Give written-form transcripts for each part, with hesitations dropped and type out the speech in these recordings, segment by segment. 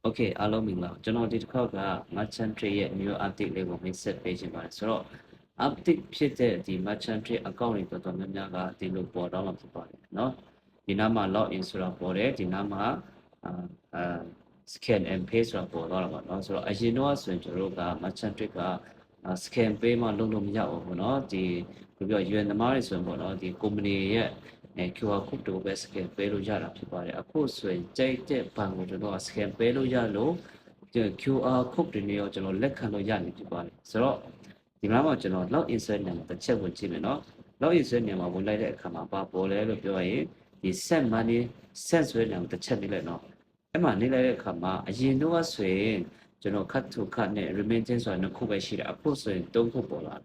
Okay အားလုံးမင်္ဂလာကျွန်တော်ဒီတစ်ခေါက်က merchant trade ရဲ့ new update လေးကိုမိတ်ဆက်ပေးချင်ပါတယ်ဆိုတော့ update ဖြစ်တဲ့ဒီ merchant trade account တွေတော်တော်များများကဒီလိုပေါ်တော့မှာဖြစ်ပါတယ်เนาะဒီနားမှာ login ဆိုတာပေါ်တယ်ဒီနားမှာscan and pay ဆိုတာပေါ်တော့တာပါเนาะဆိုတော့အရင်တော့ဆိုရင်ကျွန်တော်တို့က merchant trade ကscan pay မှလုပ်လို့မရဘူးပေါ့เนาะဒီပြော UN သမားတွေဆိုရင်ပေါ့เนาะဒီ company ရဲ့QR code တို့ပဲ scan ပေးလို့ရတာဖြစ်ပါတယ်အခုဆိုရင်ကြိုက်တဲ့ဘဏ်ကိုကျွန်တော် scan ပေးလို့ရလို့ QR code တွေနဲ့ရောကျွန်တော်လက်ခံလို့ရနေဖြစ်ပါတယ်ဆိုတော့ဒီမှာမှာကျွန်တော် login ဆွဲနေမှာတစ်ချက်ဝင်ကြည့်မယ်เนาะ login ဆွဲနေမှာဝင်လိုက်တဲ့အခါမှာဘာပေါ်လဲလို့ပြောရင်ဒီ send money send ဆွဲနေမှာတစ်ချက်နေလိုက်เนาะအဲ့မှာနေလိုက်တဲ့အခါမှာအရင်တော့ဆိုရင်ကျွန်တော် cut to cut နဲ့ remittance ဆိုတာနှစ်ခုပဲရှိတယ်အခုဆိုရင်သုံးခုပေါ်လာတယ်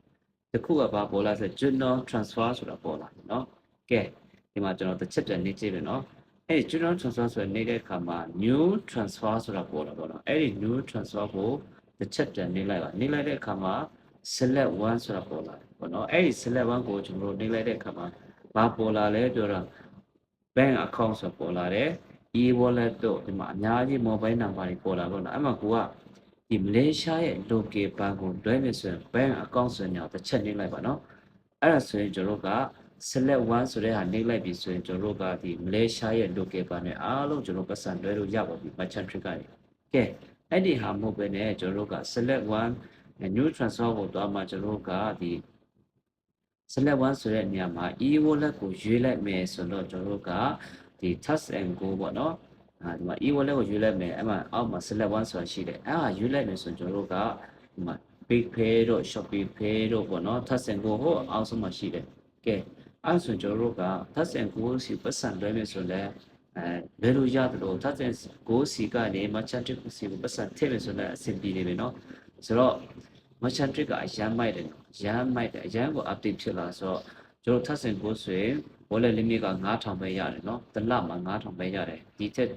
တစ်ခုကဘာပေါ်လာဆိုကျွန်တော် transfer ဆိုတာပေါ်လာတယ်เนาะကဲဒီမှာကျွန်တော်တစ်ချက်ပြန်နေကြည့်မယ်เนาะအဲ့ကျွန်တော် transfer ဆိုနေတဲ့အခါမှာ new transfer ဆိုတာပေါ်လာပေါ့နော်အဲ့ဒီ new transfer ကိုတစ်ချက်ပြန်နေလိုက်ပါနေလိုက်တဲ့အခါမှာ select one ဆိုတာပေါ်လာတယ်ပေါ့နော်အဲ့ဒီ select one ကိုကျွန်တော်နေလိုက်တဲ့အခါမှာဘာပေါ်လာလဲပြောတာ bank account ဆိုတာပေါ်လာတယ် e-wallet တို့ဒီမှာအများကြီး mobile number တွေပေါ်လာတော့နော်အဲ့မှာကိုကဒီမလေးရှားရဲ့ local bank ကိုလွှဲမယ်ဆိုရင် bank account ဆိုရင်တစ်ချက်နေလိုက်ပါနော်အဲ့ဒါဆိုရင်ကျွန်တော်တို့က select one ဆိုတဲ့ဟာနေလိုက်ပြီဆိုရင်ကျွန်တော်တို့ကဒီမလေးရှားရဲ့ local bank နဲ့အားလုံးကျွန်တော်ပတ်စံလွှဲလို့ရပါပြီ merchant trick ကနေကဲအဲ့ဒီဟာမဟုတ်ပဲねကျွန်တော်တို့က select one new transfer ကိုတွားမှကျွန်တော်တို့ကဒီ select one ဆိုတဲ့နေရာမှာ e-wallet ကိုရွေးလိုက်မယ်ဆိုတော့ကျွန်တော်တို့ကဒီ touch and go ပေါ့နော်ဒီမှာ e-wallet ကိုရွေးလိုက်မယ်အဲ့မှာအောက်မှာ select one ဆိုတာရှိတယ်အဲ့ဟာရွေးလိုက်မယ်ဆိုရင်ကျွန်တော်တို့ကဒီမှာ big pay တို့ shopee pay တို့ပေါ့နော် touch and go ဟိုအောက်ဆုံးမှာရှိတယ်ကဲအဲ့ဆိုကျွန်တော်တို့က touch and go စီပတ်စံလွှဲမယ်ဆိုလဲဘယ်လိုရတယ်လို့ touch and go စီကနေ merchant trick စီကိုပတ်စံထည့်မယ်ဆိုလဲအဆင်ပြေနေပြီနော်ဆိုတော့ merchant trick ကအရမ်းမိုက်တယ်ရမ်းမိုက်တယ်အရမ်းကို update ဖြစ်လာဆိုတော့ကျွန်တော် touch and go ဆိုရင် wallet limit က9000ပဲရတယ်နော်တစ်လမှာ9000ပဲရတယ်ဒီထက်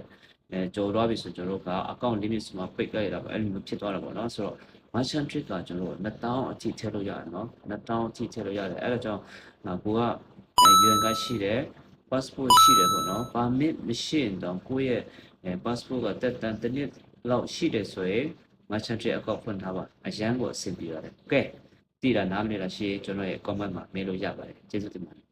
ကျော်သွားပြီဆိုကျွန်တော်တို့က account limit ဆိုမှပိတ်လိုက်ရတာပေါ့အဲ့လိုဖြစ်သွားတာပေါ့နော်ဆိုတော့ merchant trick ကကျွန်တော်2000အထိထည့်လို့ရတယ်နော်2000အထိထည့်လို့ရတယ်အဲ့ဒါကြောင့်ကိုက UN ကရှိတယ် passport ရှိတယ်ပေါ့နော် permit မရှိရင်တော့ကိုယ့်ရဲ့passport ကတက်တန်တစ်နှစ်လောက်ရှိတယ်ဆိုရင် merchant trick account ဖွင့်ထားပါအရန်ကိုအဆင်ပြေရတယ်ကဲတည်တာနားမလည်တာရှိရင်ကျွန်တော်ရဲ့ comment မှာမေးလို့ရပါတယ်ကျေးဇူးတင်ပါတယ်